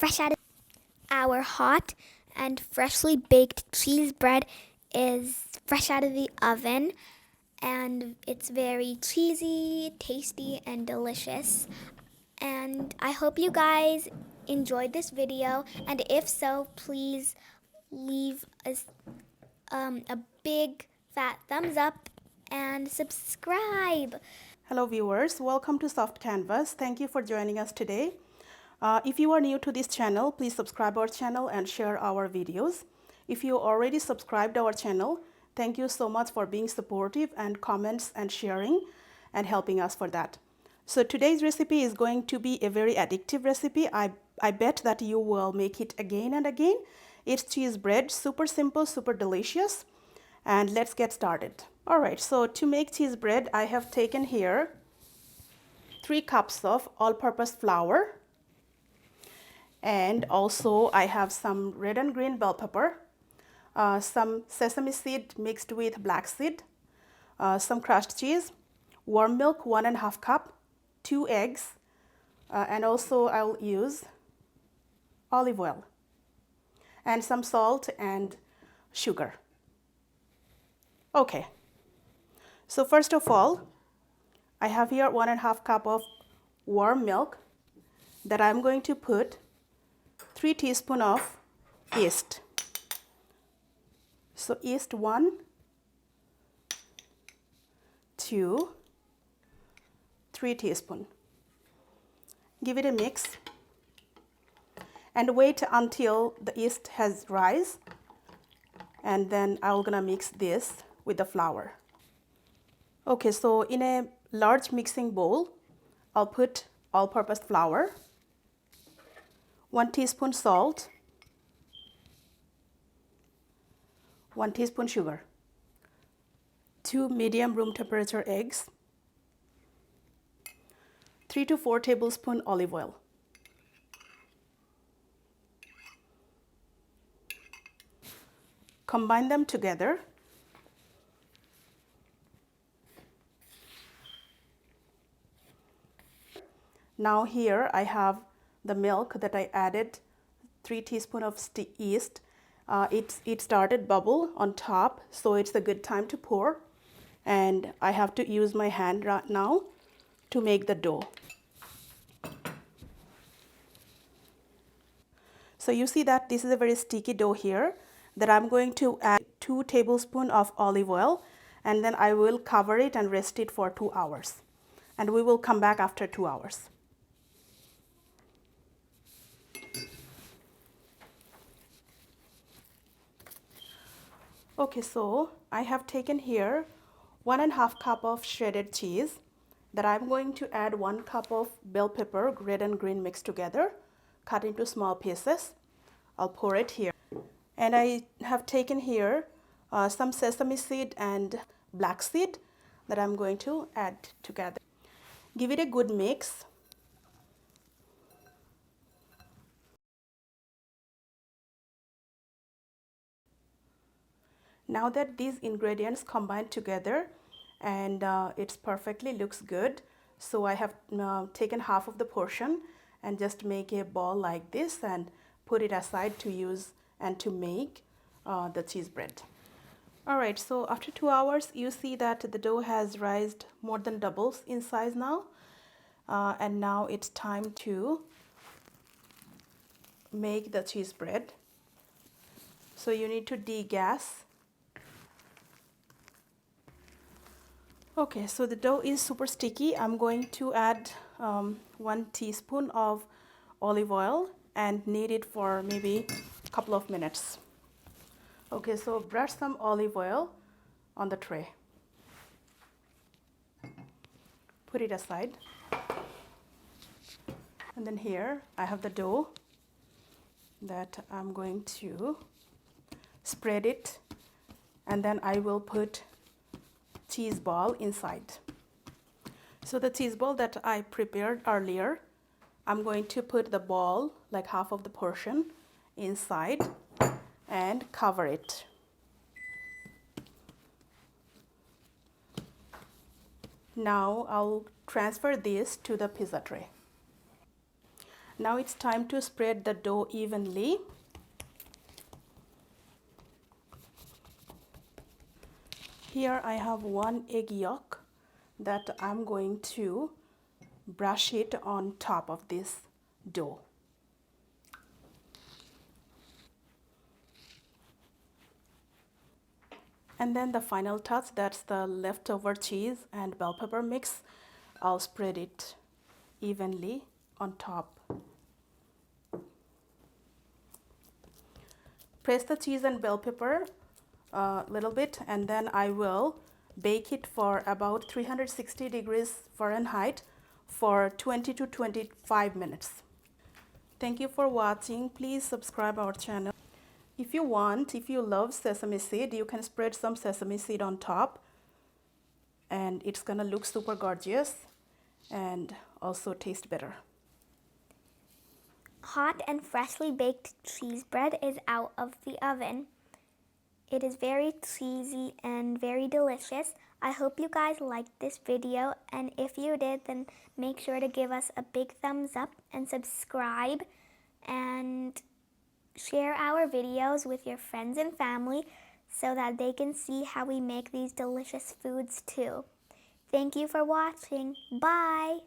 fresh out of our hot and freshly baked cheese bread is fresh out of the oven, and it's very cheesy, tasty, and delicious. And I hope you guys enjoyed this video, and if so, please leave us a big fat thumbs up and subscribe. Hello viewers, welcome to Soft Canvas. Thank you for joining us today. If you are new to this channel, please subscribe our channel and share our videos. If you already subscribed our channel, thank you so much for being supportive and comments and sharing and helping us for that. So today's recipe is going to be a very addictive recipe. I bet that you will make it again and again. It's cheese bread, super simple, super delicious. And let's get started. Alright, so to make cheese bread, I have taken here 3 cups of all-purpose flour, and also I have some red and green bell pepper, some sesame seed mixed with black seed, some crushed cheese, warm milk 1.5 cup, 2 eggs, and also I'll use olive oil and some salt and sugar. Okay, so first of all, I have here 1.5 cup of warm milk that I'm going to put 3 teaspoons of yeast. So yeast 1, 2, 3 teaspoons. Give it a mix and wait until the yeast has rise, and then I'm gonna mix this with the flour. Okay, so in a large mixing bowl, I'll put all-purpose flour, 1 teaspoon salt, 1 teaspoon sugar, 2 medium room temperature eggs, 3 to 4 tablespoons olive oil. Combine them together. Now here I have the milk that I added 3 teaspoons of yeast. It started bubble on top, so it's a good time to pour. And I have to use my hand right now to make the dough. So you see that this is a very sticky dough here that I'm going to add 2 tablespoons of olive oil, and then I will cover it and rest it for 2 hours. And we will come back after 2 hours. Okay, so I have taken here 1.5 cup of shredded cheese that I'm going to add 1 cup of bell pepper, red and green mixed together, cut into small pieces. I'll pour it here. And I have taken here some sesame seed and black seed that I'm going to add together. Give it a good mix. Now that these ingredients combine together and it's perfectly looks good, so I have taken half of the portion and just make a ball like this and put it aside to use and to make the cheese bread. Alright, so after 2 hours you see that the dough has risen more than doubles in size now, and now it's time to make the cheese bread. So you need to degas. Okay, so the dough is super sticky. I'm going to add 1 teaspoon of olive oil and knead it for maybe a couple of minutes. Okay, so brush some olive oil on the tray. Put it aside. And then here I have the dough that I'm going to spread it, and then I will put cheese ball inside. So the cheese ball that I prepared earlier, I'm going to put the ball, like half of the portion, inside and cover it. Now I'll transfer this to the pizza tray. Now it's time to spread the dough evenly. Here I have 1 egg yolk that I'm going to brush it on top of this dough. And then the final touch, that's the leftover cheese and bell pepper mix. I'll spread it evenly on top. Press the cheese and bell pepper a little bit, and then I will bake it for about 360 degrees Fahrenheit for 20 to 25 minutes. Thank you for watching. Please subscribe our channel. If you want, if you love sesame seed, you can spread some sesame seed on top, and it's gonna look super gorgeous and also taste better. Hot and freshly baked cheese bread is out of the oven. It is very cheesy and very delicious. I hope you guys liked this video, and if you did, then make sure to give us a big thumbs up and subscribe and share our videos with your friends and family so that they can see how we make these delicious foods too. Thank you for watching. Bye!